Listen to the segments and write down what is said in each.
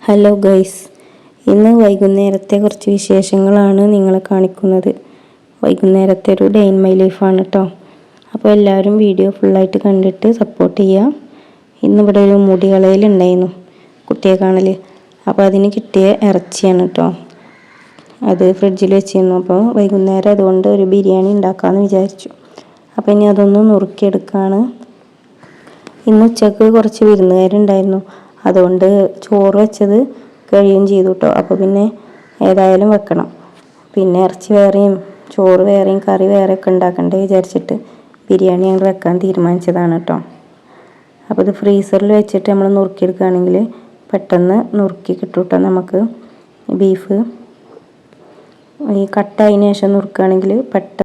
Hello guys, ഇന്ന് വൈകുന്നേരത്തെ കുറച്ച് വിശേഷങ്ങളാണ് നിങ്ങളെ കാണിക്കുന്നത്. വൈകുന്നേരത്തെ ഒരു ഡേ ഇൻ മൈ ലൈഫാണ് കേട്ടോ. അപ്പോൾ എല്ലാവരും വീഡിയോ ഫുള്ളായിട്ട് കണ്ടിട്ട് സപ്പോർട്ട് ചെയ്യുക. ഇന്നിവിടെ ഒരു മുടി കളയലുണ്ടായിരുന്നു, കുട്ടിയെ കാണൽ. അപ്പോൾ അതിന് കിട്ടിയ ഇറച്ചിയാണ് കേട്ടോ. അത് ഫ്രിഡ്ജിൽ വെച്ചിരുന്നു. അപ്പോൾ വൈകുന്നേരം അതുകൊണ്ട് ഒരു ബിരിയാണി ഉണ്ടാക്കാമെന്ന് വിചാരിച്ചു. അപ്പോൾ ഇനി അതൊന്ന് നുറുക്കിയെടുക്കുകയാണ്. ഇന്ന് ഉച്ചക്ക് കുറച്ച് വിരുന്നുകാരുണ്ടായിരുന്നു, അതുകൊണ്ട് ചോറ് വെച്ചത് കഴിയുകയും ചെയ്തു കേട്ടോ. അപ്പോൾ പിന്നെ ഏതായാലും വെക്കണം. പിന്നെ ഇറച്ചി വേറെയും ചോറ് വേറെയും കറി വേറെയൊക്കെ ഉണ്ടാക്കണ്ടേ വിചാരിച്ചിട്ട് ബിരിയാണി ഞങ്ങൾ വെക്കാൻ തീരുമാനിച്ചതാണ് കേട്ടോ. അപ്പോൾ ഇത് ഫ്രീസറിൽ വെച്ചിട്ട് നമ്മൾ നുറുക്കിയെടുക്കുകയാണെങ്കിൽ പെട്ടെന്ന് നുറുക്കി കിട്ടും കേട്ടോ. നമുക്ക് ബീഫ് ഈ കട്ടായതിന് ശേഷം നുറുക്കുകയാണെങ്കിൽ പെട്ടെന്ന്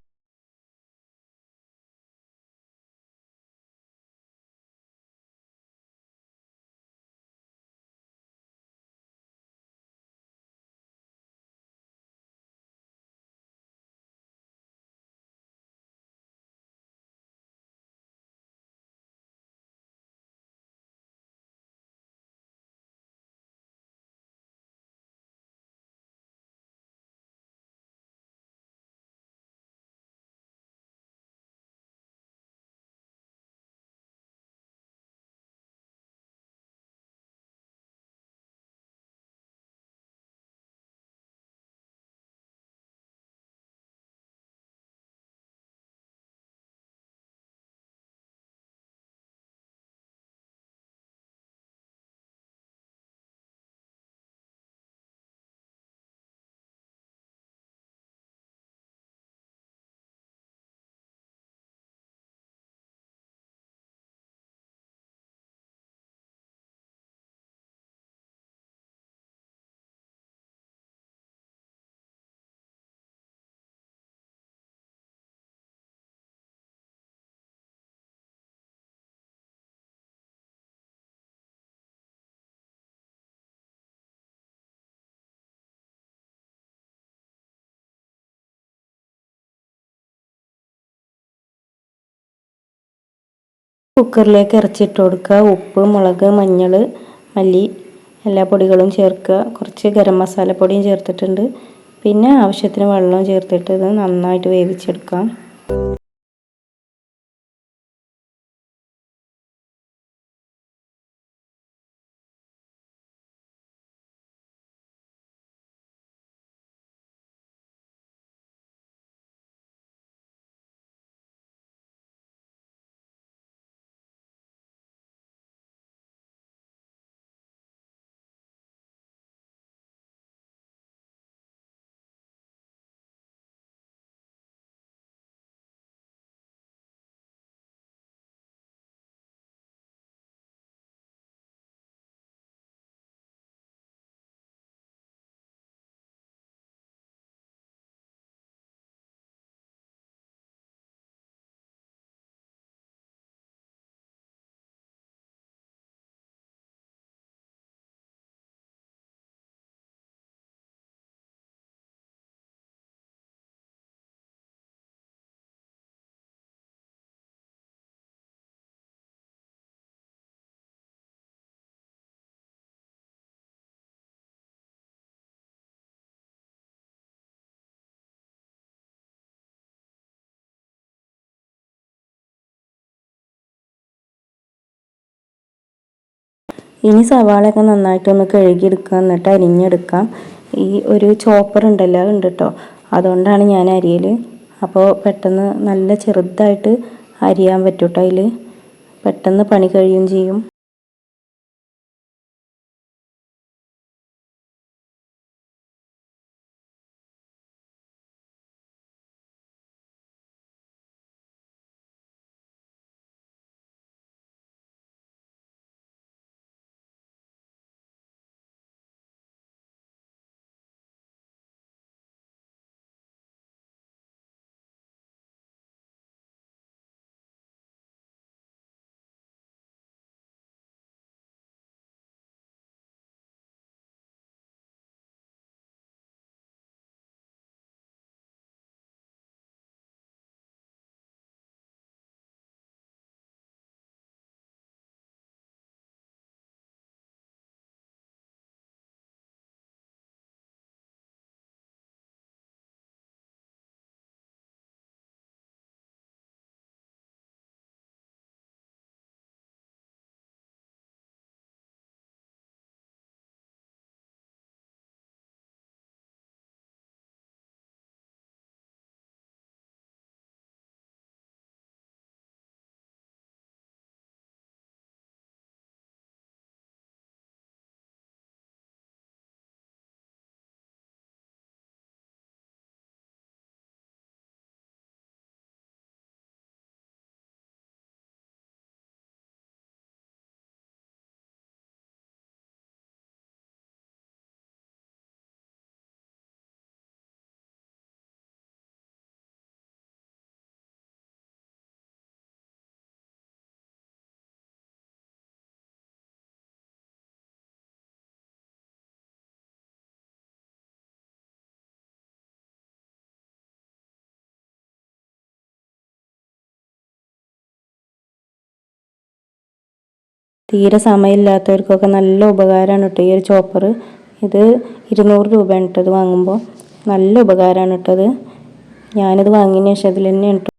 കുക്കറിലേക്ക് ഇറച്ചിട്ട് കൊടുക്കുക. ഉപ്പ്, മുളക്, മഞ്ഞൾ, മല്ലി എല്ലാ പൊടികളും ചേർക്കുക. കുറച്ച് ഗരം മസാലപ്പൊടിയും ചേർത്തിട്ടുണ്ട്. പിന്നെ ആവശ്യത്തിന് വെള്ളം ചേർത്തിട്ട് ഇത് നന്നായിട്ട് വേവിച്ചെടുക്കാം. ഇനി സവാളയൊക്കെ നന്നായിട്ടൊന്ന് കഴുകിയെടുക്കുക, എന്നിട്ട് അരിഞ്ഞെടുക്കാം. ഈ ഒരു ചോപ്പർ ഉണ്ടല്ലോ, ഉണ്ട് കേട്ടോ. അതുകൊണ്ടാണ് ഞാൻ അരിയൽ. അപ്പോൾ പെട്ടെന്ന് നല്ല ചെറുതായിട്ട് അരിയാൻ പറ്റും കേട്ടോ. അതിൽ പെട്ടെന്ന് പണി കഴിയുകയും ചെയ്യും. തീരെ സമയമില്ലാത്തവർക്കൊക്കെ നല്ല ഉപകാരമാണ് കേട്ടോ ഈ ഒരു ചോപ്പർ. ഇത് 200 രൂപയാണ് കേട്ടോ ഇത് വാങ്ങുമ്പോൾ. നല്ല ഉപകാരമാണ് കേട്ടോ ഇത്. ഞാനിത് വാങ്ങിയതിന് ശേഷം അതിൽ തന്നെയാണ് കേട്ടോ.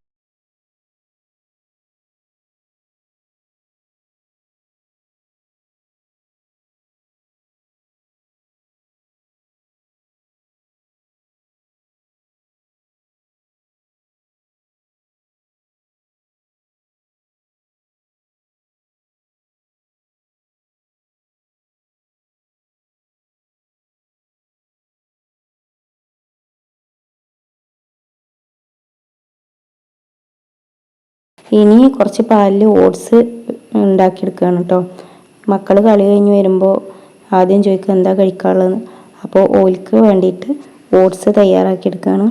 ഇനി കുറച്ച് പാലിൽ ഓട്സ് ഉണ്ടാക്കിയെടുക്കുകയാണ് കേട്ടോ. മക്കൾ കളി കഴിഞ്ഞ് വരുമ്പോൾ ആദ്യം ചോദിക്കുക എന്താ കഴിക്കാനുള്ളതെന്ന്. അപ്പോൾ ഓൽക്ക് വേണ്ടിയിട്ട് ഓട്സ് തയ്യാറാക്കിയെടുക്കുകയാണ്.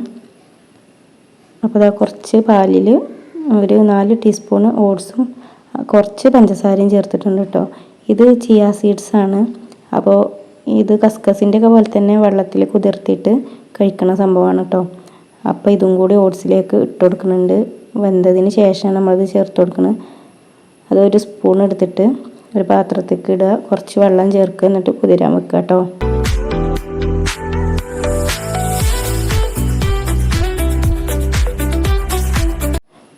അപ്പോൾ അതാ കുറച്ച് പാലിൽ ഒരു 4 ടീസ്പൂണ് ഓട്സും കുറച്ച് പഞ്ചസാരയും ചേർത്തിട്ടുണ്ട് കേട്ടോ. ഇത് ചിയ സീഡ്സ് ആണ്. അപ്പോൾ ഇത് കസ്കസിൻ്റെ ഒക്കെ പോലെ തന്നെ വെള്ളത്തിൽ കുതിർത്തിയിട്ട് കഴിക്കുന്ന സംഭവമാണ് കേട്ടോ. അപ്പോൾ ഇതും കൂടി ഓട്സിലേക്ക് ഇട്ട് കൊടുക്കുന്നുണ്ട്. വെന്തതിന് ശേഷമാണ് നമ്മളത് ചേർത്ത് കൊടുക്കുന്നത്. അതൊരു സ്പൂൺ എടുത്തിട്ട് ഒരു പാത്രത്തേക്ക് ഇടുക, കുറച്ച് വെള്ളം ചേർക്കുക, എന്നിട്ട് കുതിരാൻ വെക്കുക കേട്ടോ.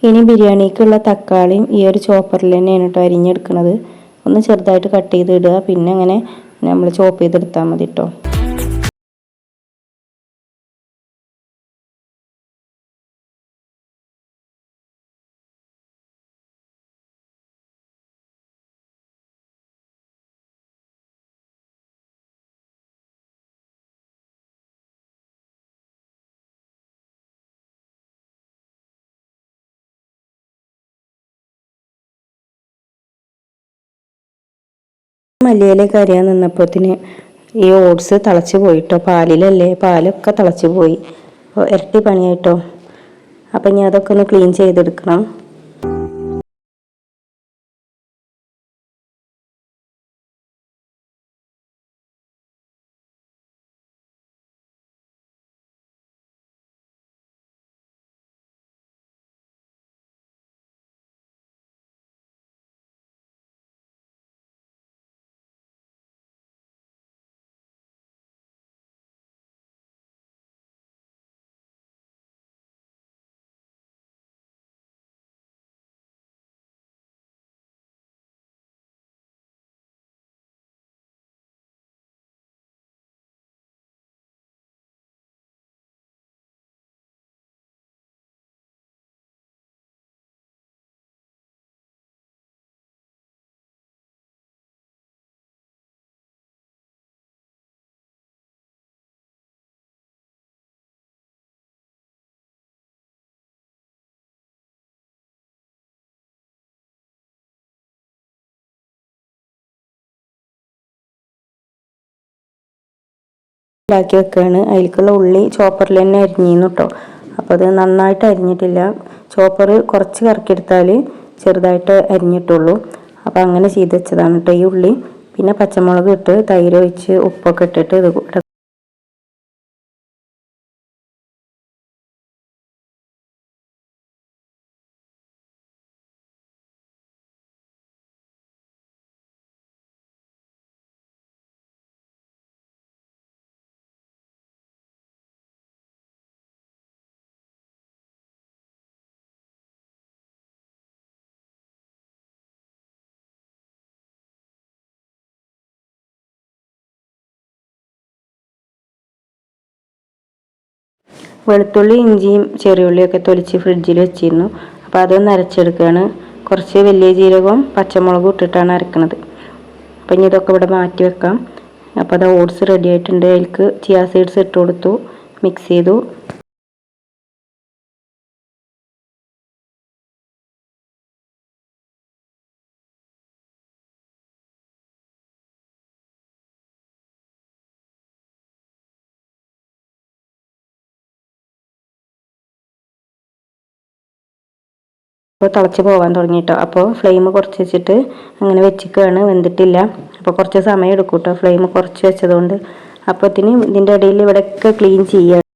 ഇനി ബിരിയാണിക്കുള്ള തക്കാളിയും ഈ ഒരു ചോപ്പറിൽ തന്നെയാണ് കേട്ടോ അരിഞ്ഞെടുക്കുന്നത്. ഒന്ന് ചെറുതായിട്ട് കട്ട് ചെയ്ത് ഇടുക, പിന്നെ അങ്ങനെ നമ്മൾ ചോപ്പ് ചെയ്തെടുത്താൽ മതി കേട്ടോ. മല്ലിയിലേക്ക് അരിയാൻ നിന്നപ്പോഴത്തിന് ഈ ഓട്സ് തിളച്ച് പോയിട്ടോ. പാലിലല്ലേ, പാലൊക്കെ തിളച്ച് പോയി. അപ്പോൾ ഇരട്ടി പണിയായിട്ടോ. അപ്പം ഇനി അതൊക്കെ ഒന്ന് ക്ലീൻ ചെയ്തെടുക്കണം. ഉണ്ടാക്കി വെക്കുകയാണ്. അതിലേക്കുള്ള ഉള്ളി ചോപ്പറിൽ തന്നെ അരിഞ്ഞിരുന്നു കേട്ടോ. അപ്പോൾ അത് നന്നായിട്ട് അരിഞ്ഞിട്ടില്ല. ചോപ്പർ കുറച്ച് കറക്കിയെടുത്താൽ ചെറുതായിട്ട് അരിഞ്ഞിട്ടുള്ളൂ. അപ്പോൾ അങ്ങനെ ചെയ്ത് വെച്ചതാണ് കേട്ടോ ഈ ഉള്ളി. പിന്നെ പച്ചമുളക് ഇട്ട് തൈര് ഒഴിച്ച് ഉപ്പൊക്കെ ഇട്ടിട്ട് ഇത് വെളുത്തുള്ളി ഇഞ്ചിയും ചെറിയുള്ളിയൊക്കെ തൊലിച്ച് ഫ്രിഡ്ജിൽ വെച്ചിരുന്നു. അപ്പോൾ അതൊന്ന് അരച്ചെടുക്കുകയാണ്. കുറച്ച് വലിയ ജീരകവും പച്ചമുളകും ഇട്ടിട്ടാണ് അരക്കുന്നത്. അപ്പോൾ ഇനി ഇതൊക്കെ ഇവിടെ മാറ്റി വെക്കാം. അപ്പോൾ അത് ഓട്സ് റെഡി ആയിട്ടുണ്ട്. അതിലേക്ക് ചിയ സീഡ്സ് ഇട്ട് കൊടുത്തു, മിക്സ് ചെയ്തു. അപ്പോൾ തിളച്ച് പോകാൻ തുടങ്ങിയിട്ടോ. അപ്പോൾ ഫ്ലെയിം കുറച്ച് വെച്ചിട്ട് അങ്ങനെ വെച്ചിക്കുകയാണ്. വെന്തിട്ടില്ല. അപ്പോൾ കുറച്ച് സമയം എടുക്കും കേട്ടോ ഫ്ലെയിം കുറച്ച് വെച്ചതുകൊണ്ട്. അപ്പോഴത്തേന് ഇതിൻ്റെ ഇടയിൽ ഇവിടെയൊക്കെ ക്ലീൻ ചെയ്യുക.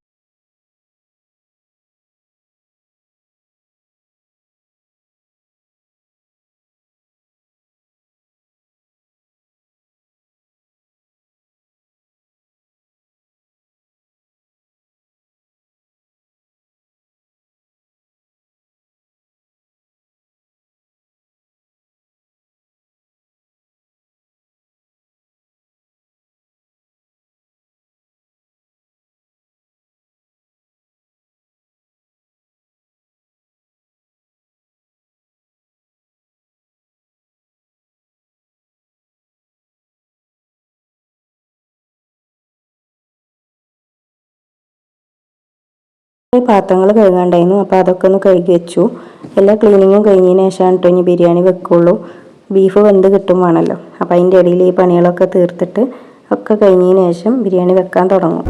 പാത്രങ്ങൾ കഴുകാണ്ടായിരുന്നു. അപ്പോൾ അതൊക്കെ ഒന്ന് കഴുകി വെച്ചു. എല്ലാ ക്ലീനിങ്ങും കഴിഞ്ഞതിന് ശേഷമാണ് കേട്ടോ ഇനി ബിരിയാണി വെക്കുള്ളൂ. ബീഫ് വെന്ത് കിട്ടും വേണമല്ലോ. അപ്പോൾ അതിൻ്റെ ഇടയിൽ ഈ പണികളൊക്കെ തീർത്തിട്ട് ഒക്കെ കഴിഞ്ഞതിന് ശേഷം ബിരിയാണി വെക്കാൻ തുടങ്ങും.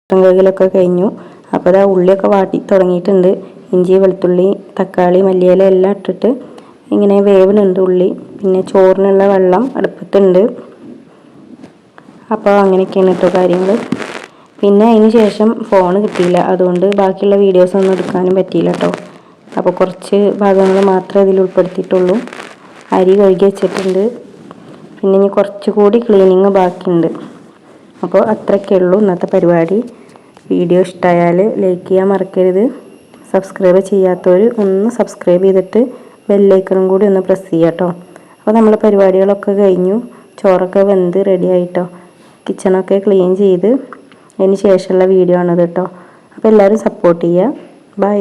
കഴുകലൊക്കെ കഴിഞ്ഞു. അപ്പോൾ അതാ ഉള്ളിയൊക്കെ വാട്ടി തുടങ്ങിയിട്ടുണ്ട്. ഇഞ്ചി, വെളുത്തുള്ളി, തക്കാളി, മല്ലിയില എല്ലാം ഇട്ടിട്ട് ഇങ്ങനെ വേവുന്നുണ്ട് ഉള്ളി. പിന്നെ ചോറിനുള്ള വെള്ളം അടുപ്പത്തുണ്ട്. അപ്പോൾ അങ്ങനെയൊക്കെയാണ് കേട്ടോ കാര്യങ്ങൾ. പിന്നെ അതിന് ശേഷം ഫോൺ കിട്ടിയില്ല, അതുകൊണ്ട് ബാക്കിയുള്ള വീഡിയോസൊന്നും എടുക്കാനും പറ്റിയില്ല കേട്ടോ. അപ്പോൾ കുറച്ച് ഭാഗങ്ങൾ മാത്രമേ ഇതിൽ ഉൾപ്പെടുത്തിയിട്ടുള്ളൂ. അരി കഴുകി വെച്ചിട്ടുണ്ട്. പിന്നെ ഇനി കുറച്ചുകൂടി ക്ലീനിങ് ബാക്കിയുണ്ട്. അപ്പോൾ അത്രയൊക്കെ ഉള്ളൂ ഇന്നത്തെ പരിപാടി. വീഡിയോ ഇഷ്ടമായാൽ ലൈക്ക് ചെയ്യാൻ മറക്കരുത്. സബ്സ്ക്രൈബ് ചെയ്യാത്തവർ ഒന്ന് സബ്സ്ക്രൈബ് ചെയ്തിട്ട് ബെല്ലൈക്കണും കൂടി ഒന്ന് പ്രസ് ചെയ്യാം കേട്ടോ. അപ്പോൾ നമ്മൾ പരിപാടികളൊക്കെ കഴിഞ്ഞു. ചോറൊക്കെ വെന്ത് റെഡി ആയിട്ടോ. കിച്ചണൊക്കെ ക്ലീൻ ചെയ്ത് അതിന് ശേഷമുള്ള വീഡിയോ ആണത് കേട്ടോ. അപ്പോൾ എല്ലാവരും സപ്പോർട്ട് ചെയ്യുക. ബൈ.